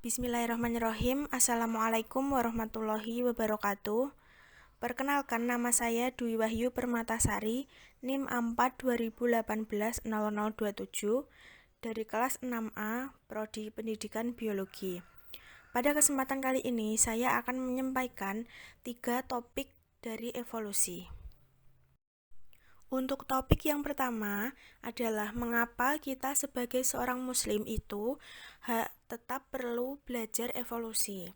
Bismillahirrahmanirrahim. Assalamualaikum warahmatullahi wabarakatuh. Perkenalkan, nama saya Dwi Wahyu Permatasari, NIM A4 2018 0027 dari kelas 6A, Prodi Pendidikan Biologi. Pada kesempatan kali ini, saya akan menyampaikan 3 topik dari evolusi. Untuk topik yang pertama adalah mengapa kita sebagai seorang muslim itu tetap perlu belajar evolusi.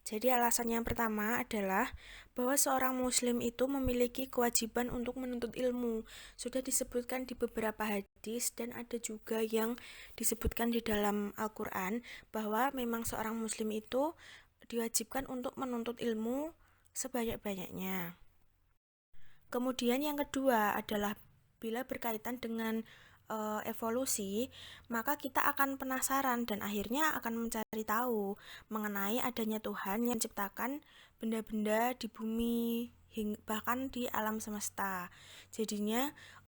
Jadi alasan yang pertama adalah bahwa seorang muslim itu memiliki kewajiban untuk menuntut ilmu. Sudah disebutkan di beberapa hadis dan ada juga yang disebutkan di dalam Al-Quran bahwa memang seorang muslim itu diwajibkan untuk menuntut ilmu sebanyak-banyaknya. Kemudian yang kedua adalah bila berkaitan dengan evolusi, maka kita akan penasaran dan akhirnya akan mencari tahu mengenai adanya Tuhan yang menciptakan benda-benda di bumi, bahkan di alam semesta. Jadinya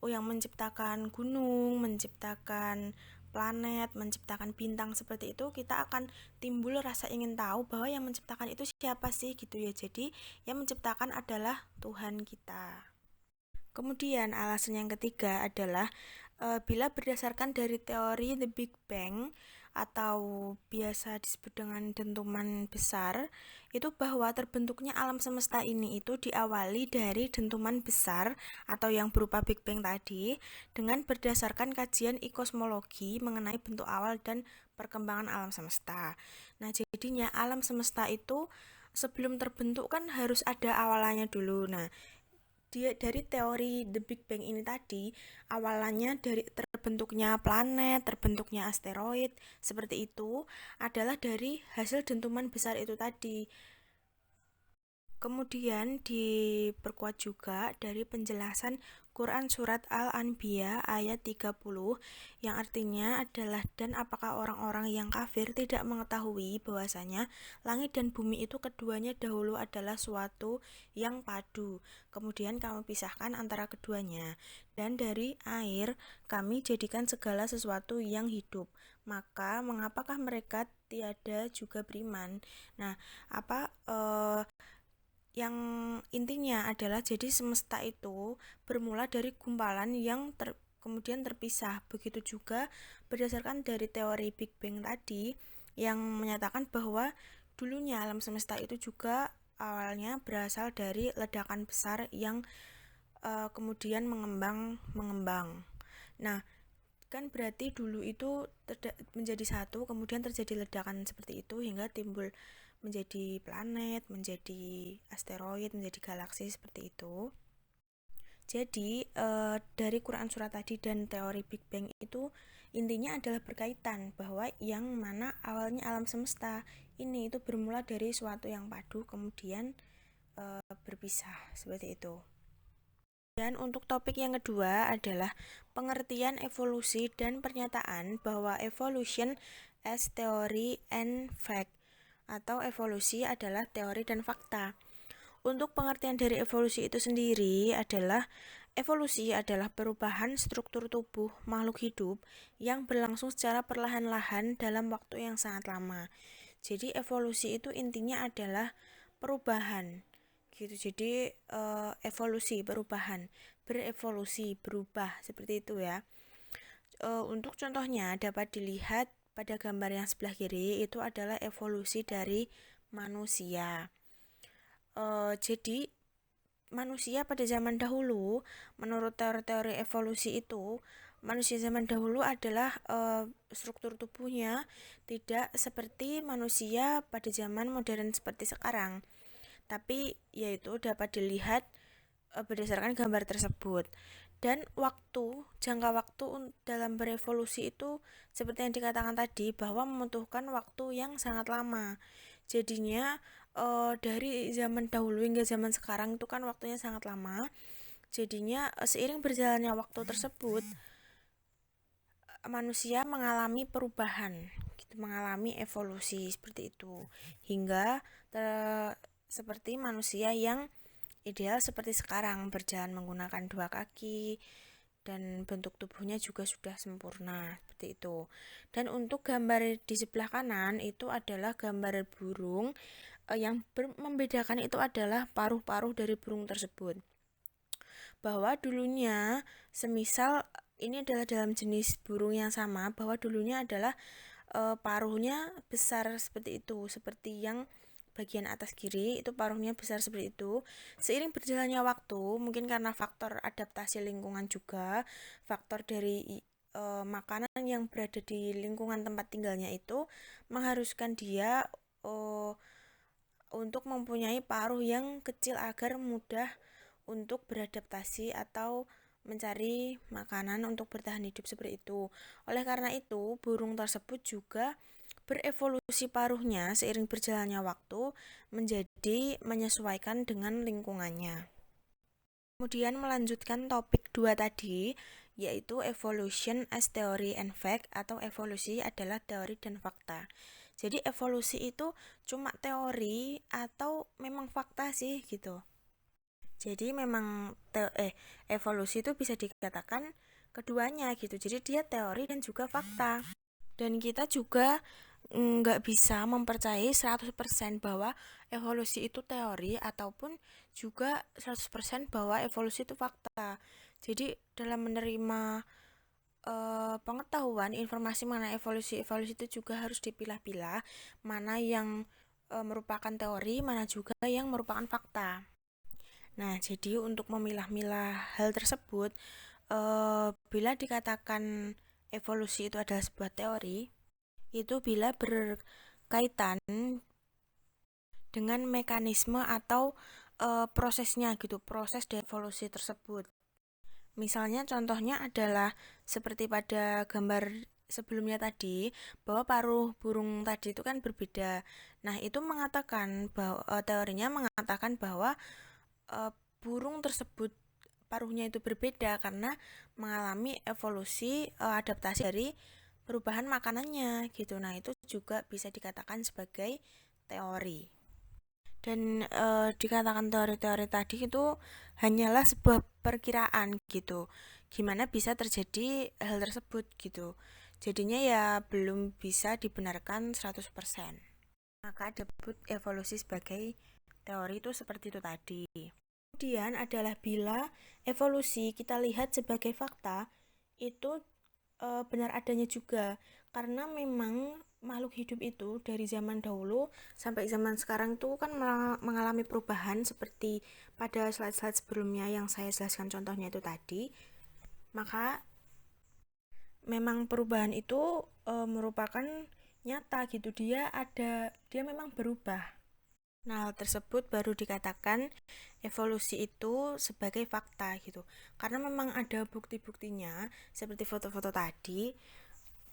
yang menciptakan gunung, menciptakan planet, menciptakan bintang seperti itu, kita akan timbul rasa ingin tahu bahwa yang menciptakan itu siapa sih gitu ya. Jadi yang menciptakan adalah Tuhan kita. Kemudian alasan yang ketiga adalah bila berdasarkan dari teori The Big Bang atau biasa disebut dengan dentuman besar, itu bahwa terbentuknya alam semesta ini itu diawali dari dentuman besar atau yang berupa Big Bang tadi dengan berdasarkan kajian kosmologi mengenai bentuk awal dan perkembangan alam semesta. Nah, jadinya alam semesta itu sebelum terbentuk kan harus ada awalannya dulu. Nah, dari teori The Big Bang ini tadi, awalannya dari terbentuknya planet, terbentuknya asteroid, seperti itu, adalah dari hasil dentuman besar itu tadi. Kemudian diperkuat juga dari penjelasan Quran Surat Al-Anbiya ayat 30 yang artinya adalah dan apakah orang-orang yang kafir tidak mengetahui bahwasanya langit dan bumi itu keduanya dahulu adalah suatu yang padu. Kemudian kami pisahkan antara keduanya dan dari air kami jadikan segala sesuatu yang hidup. Maka mengapakah mereka tiada juga beriman? Nah, yang intinya adalah jadi semesta itu bermula dari gumpalan yang kemudian terpisah. Begitu juga berdasarkan dari teori Big Bang tadi yang menyatakan bahwa dulunya alam semesta itu juga awalnya berasal dari ledakan besar yang kemudian mengembang. Nah, kan berarti dulu itu menjadi satu, kemudian terjadi ledakan seperti itu hingga timbul menjadi planet, menjadi asteroid, menjadi galaksi seperti itu. Jadi dari Quran Surat tadi dan teori Big Bang itu intinya adalah berkaitan bahwa yang mana awalnya alam semesta ini itu bermula dari suatu yang padu kemudian berpisah seperti itu. Dan untuk topik yang kedua adalah pengertian evolusi dan pernyataan bahwa evolution as theory and fact atau evolusi adalah teori dan fakta. Untuk pengertian dari evolusi itu sendiri adalah evolusi adalah perubahan struktur tubuh makhluk hidup yang berlangsung secara perlahan-lahan dalam waktu yang sangat lama. Jadi evolusi itu intinya adalah perubahan gitu. Jadi evolusi, perubahan, berevolusi, berubah seperti itu ya. Untuk contohnya dapat dilihat pada gambar yang sebelah kiri itu adalah evolusi dari manusia. Jadi manusia pada zaman dahulu menurut teori evolusi itu manusia zaman dahulu adalah struktur tubuhnya tidak seperti manusia pada zaman modern seperti sekarang, tapi yaitu dapat dilihat berdasarkan gambar tersebut. Dan jangka waktu dalam berevolusi itu seperti yang dikatakan tadi bahwa membutuhkan waktu yang sangat lama. Jadinya dari zaman dahulu hingga zaman sekarang itu kan waktunya sangat lama. Jadinya seiring berjalannya waktu tersebut manusia mengalami perubahan, gitu, mengalami evolusi seperti itu hingga seperti manusia yang ideal seperti sekarang berjalan menggunakan 2 kaki, dan bentuk tubuhnya juga sudah sempurna seperti itu. Dan untuk gambar di sebelah kanan itu adalah gambar burung. Yang membedakan itu adalah paruh-paruh dari burung tersebut. Bahwa dulunya semisal ini adalah dalam jenis burung yang sama, bahwa dulunya adalah paruhnya besar seperti itu, seperti yang bagian atas kiri itu paruhnya besar seperti itu. Seiring berjalannya waktu, mungkin karena faktor adaptasi lingkungan juga, faktor dari makanan yang berada di lingkungan tempat tinggalnya itu mengharuskan dia untuk mempunyai paruh yang kecil agar mudah untuk beradaptasi atau mencari makanan untuk bertahan hidup seperti itu. Oleh karena itu, burung tersebut juga berevolusi paruhnya seiring berjalannya waktu menjadi menyesuaikan dengan lingkungannya. Kemudian melanjutkan topik 2 tadi, yaitu evolution as theory and fact, atau evolusi adalah teori dan fakta. Jadi evolusi itu cuma teori atau memang fakta sih gitu. Jadi memang evolusi itu bisa dikatakan keduanya gitu. Jadi dia teori dan juga fakta. Dan kita juga nggak bisa mempercayai 100% bahwa evolusi itu teori ataupun juga 100% bahwa evolusi itu fakta. Jadi dalam menerima pengetahuan informasi mengenai evolusi itu juga harus dipilah-pilah mana yang merupakan teori, mana juga yang merupakan fakta. Nah, jadi untuk memilah-milah hal tersebut, bila dikatakan evolusi itu adalah sebuah teori, itu bila berkaitan dengan mekanisme atau prosesnya gitu, proses dari evolusi tersebut. Misalnya contohnya adalah seperti pada gambar sebelumnya tadi, bahwa paruh burung tadi itu kan berbeda. Nah, itu mengatakan bahwa teorinya mengatakan bahwa burung tersebut paruhnya itu berbeda karena mengalami evolusi adaptasi dari perubahan makanannya gitu. Nah, itu juga bisa dikatakan sebagai teori. Dan dikatakan teori-teori tadi itu hanyalah sebuah perkiraan gitu. Gimana bisa terjadi hal tersebut gitu. Jadinya ya belum bisa dibenarkan 100%. Maka disebut evolusi sebagai teori itu seperti itu tadi. Kemudian adalah bila evolusi kita lihat sebagai fakta, itu benar adanya juga. Karena memang makhluk hidup itu dari zaman dahulu sampai zaman sekarang itu kan mengalami perubahan seperti pada slide-slide sebelumnya yang saya jelaskan contohnya itu tadi. Maka memang perubahan itu merupakan nyata gitu. Dia memang berubah. Nah, hal tersebut baru dikatakan evolusi itu sebagai fakta gitu. Karena memang ada bukti-buktinya seperti foto-foto tadi.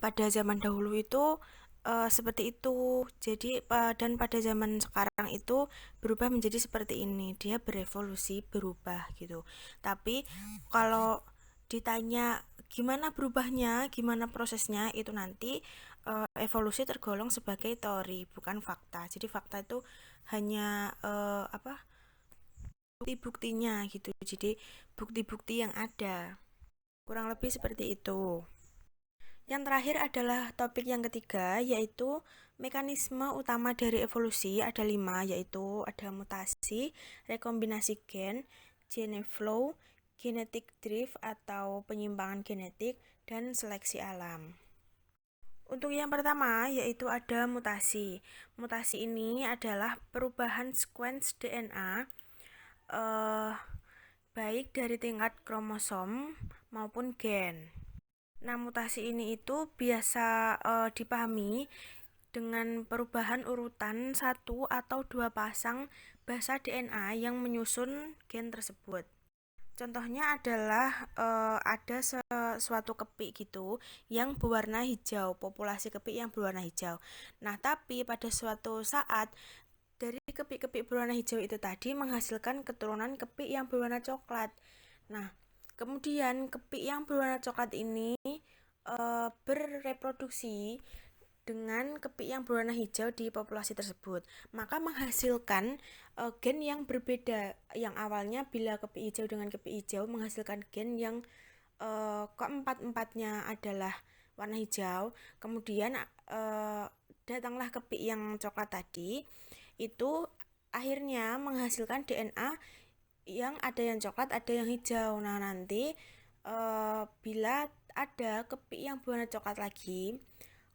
Pada zaman dahulu itu seperti itu. Jadi dan pada zaman sekarang itu berubah menjadi seperti ini. Dia berevolusi, berubah gitu. Tapi kalau ditanya gimana berubahnya, gimana prosesnya, itu nanti evolusi tergolong sebagai teori, bukan fakta. Jadi fakta itu hanya bukti-buktinya gitu. Jadi bukti-bukti yang ada. Kurang lebih seperti itu. Yang terakhir adalah topik yang ketiga, yaitu mekanisme utama dari evolusi. Ada 5, yaitu ada mutasi, rekombinasi gen, gene flow, genetic drift atau penyimpangan genetik, dan seleksi alam. Untuk yang pertama, yaitu ada mutasi. Mutasi ini adalah perubahan sequence DNA baik dari tingkat kromosom maupun gen. Nah, mutasi ini itu biasa dipahami dengan perubahan urutan 1 atau 2 pasang basa DNA yang menyusun gen tersebut. Contohnya adalah ada suatu kepik gitu yang berwarna hijau, populasi kepik yang berwarna hijau. Nah, tapi pada suatu saat dari kepik-kepik berwarna hijau itu tadi menghasilkan keturunan kepik yang berwarna coklat. Nah, kemudian kepik yang berwarna coklat ini bereproduksi dengan kepik yang berwarna hijau di populasi tersebut, maka menghasilkan gen yang berbeda. Yang awalnya bila kepik hijau dengan kepik hijau menghasilkan gen yang keempat-empatnya adalah warna hijau, kemudian datanglah kepik yang coklat tadi, itu akhirnya menghasilkan DNA yang ada yang coklat, ada yang hijau. Nah, nanti bila ada kepik yang berwarna coklat lagi,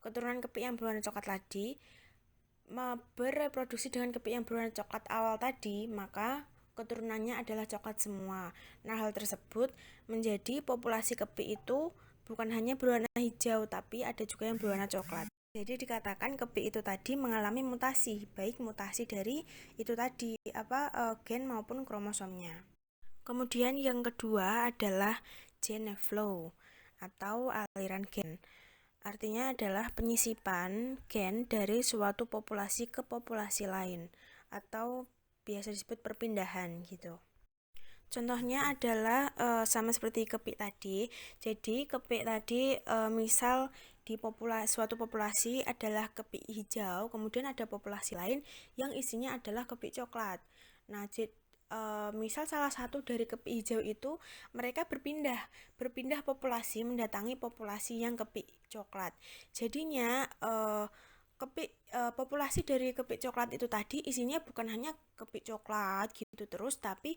keturunan kepik yang berwarna coklat tadi bereproduksi dengan kepik yang berwarna coklat awal tadi, maka keturunannya adalah coklat semua. Nah, hal tersebut menjadi populasi kepik itu bukan hanya berwarna hijau, tapi ada juga yang berwarna coklat. Jadi dikatakan kepik itu tadi mengalami mutasi, baik mutasi dari itu tadi gen maupun kromosomnya. Kemudian yang kedua adalah gene flow atau aliran gen. Artinya adalah penyisipan gen dari suatu populasi ke populasi lain atau biasa disebut perpindahan gitu. Contohnya adalah sama seperti kepik tadi. Jadi kepik tadi misal di suatu populasi adalah kepik hijau, kemudian ada populasi lain yang isinya adalah kepik coklat. Nah, misal salah satu dari kepik hijau itu mereka berpindah populasi mendatangi populasi yang kepik coklat. Jadinya populasi dari kepik coklat itu tadi isinya bukan hanya kepik coklat gitu terus, tapi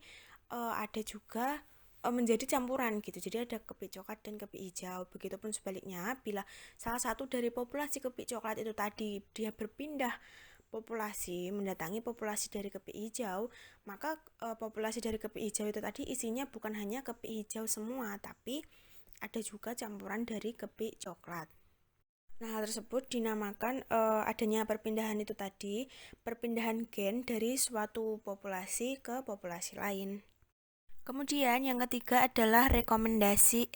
ada juga menjadi campuran gitu. Jadi ada kepik coklat dan kepik hijau. Begitupun sebaliknya, bila salah satu dari populasi kepik coklat itu tadi dia berpindah populasi mendatangi populasi dari kepik hijau, maka populasi dari kepik hijau itu tadi isinya bukan hanya kepik hijau semua, tapi ada juga campuran dari kepik coklat. Nah, hal tersebut dinamakan adanya perpindahan itu tadi, perpindahan gen dari suatu populasi ke populasi lain. Kemudian yang ketiga adalah rekombinasi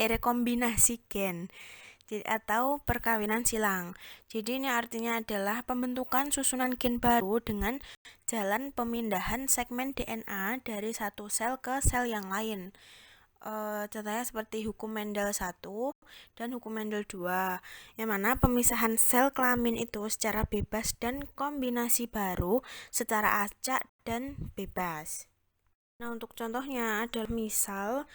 gen atau perkawinan silang. Jadi ini artinya adalah pembentukan susunan gen baru dengan jalan pemindahan segmen DNA dari satu sel ke sel yang lain. Contohnya seperti hukum Mendel 1 dan hukum Mendel 2, yang mana pemisahan sel kelamin itu secara bebas dan kombinasi baru secara acak dan bebas. Nah, untuk contohnya adalah misal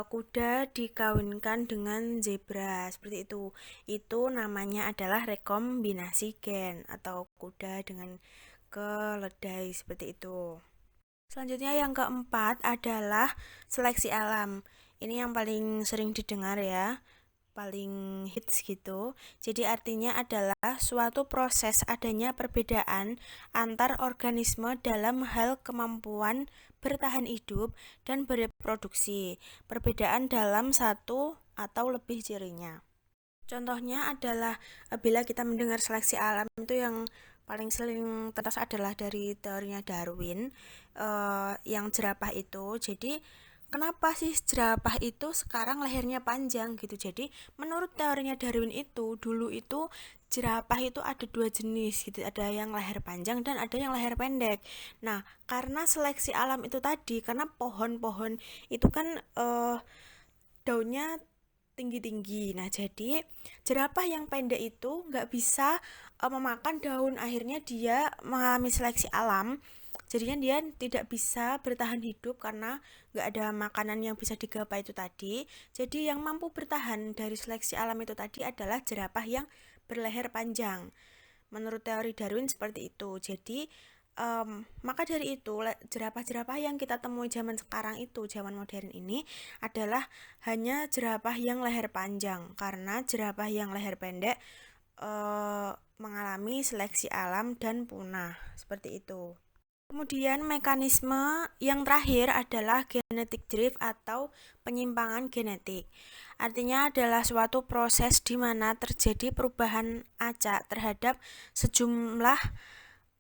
kuda dikawinkan dengan zebra, seperti itu. Itu namanya adalah rekombinasi gen atau kuda dengan keledai, seperti itu. Selanjutnya yang keempat adalah seleksi alam. Ini yang paling sering didengar ya, paling hits gitu. Jadi artinya adalah suatu proses adanya perbedaan antar organisme dalam hal kemampuan bertahan hidup dan bereproduksi. Perbedaan dalam satu atau lebih cirinya. Contohnya adalah bila kita mendengar seleksi alam itu yang paling sering terus adalah dari teorinya Darwin, yang jerapah itu. Jadi kenapa sih jerapah itu sekarang lehernya panjang gitu? Jadi menurut teorinya Darwin itu dulu itu jerapah itu ada dua jenis gitu, ada yang leher panjang dan ada yang leher pendek. Nah, karena seleksi alam itu tadi, karena pohon-pohon itu kan daunnya tinggi-tinggi. Nah, jadi jerapah yang pendek itu nggak bisa memakan daun. Akhirnya dia mengalami seleksi alam. Jadinya dia tidak bisa bertahan hidup karena nggak ada makanan yang bisa digapai itu tadi. Jadi yang mampu bertahan dari seleksi alam itu tadi adalah jerapah yang berleher panjang. Menurut teori Darwin seperti itu. Jadi maka dari itu jerapah-jerapah yang kita temui zaman sekarang itu, zaman modern ini adalah hanya jerapah yang leher panjang, karena jerapah yang leher pendek mengalami seleksi alam dan punah, seperti itu. Kemudian mekanisme yang terakhir adalah genetic drift atau penyimpangan genetik. Artinya adalah suatu proses di mana terjadi perubahan acak terhadap sejumlah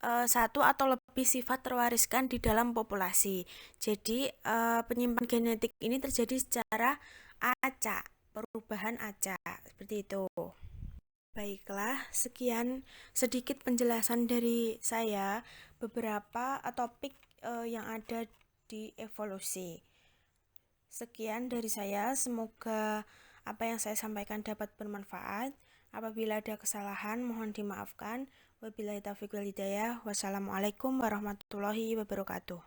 satu atau lebih sifat terwariskan di dalam populasi. Jadi penyimpangan genetik ini terjadi secara acak, perubahan acak, seperti itu. Baiklah, sekian sedikit penjelasan dari saya beberapa topik yang ada di evolusi. Sekian dari saya, semoga apa yang saya sampaikan dapat bermanfaat. Apabila ada kesalahan, mohon dimaafkan. Wabillahi taufiq wal hidayah. Wassalamualaikum warahmatullahi wabarakatuh.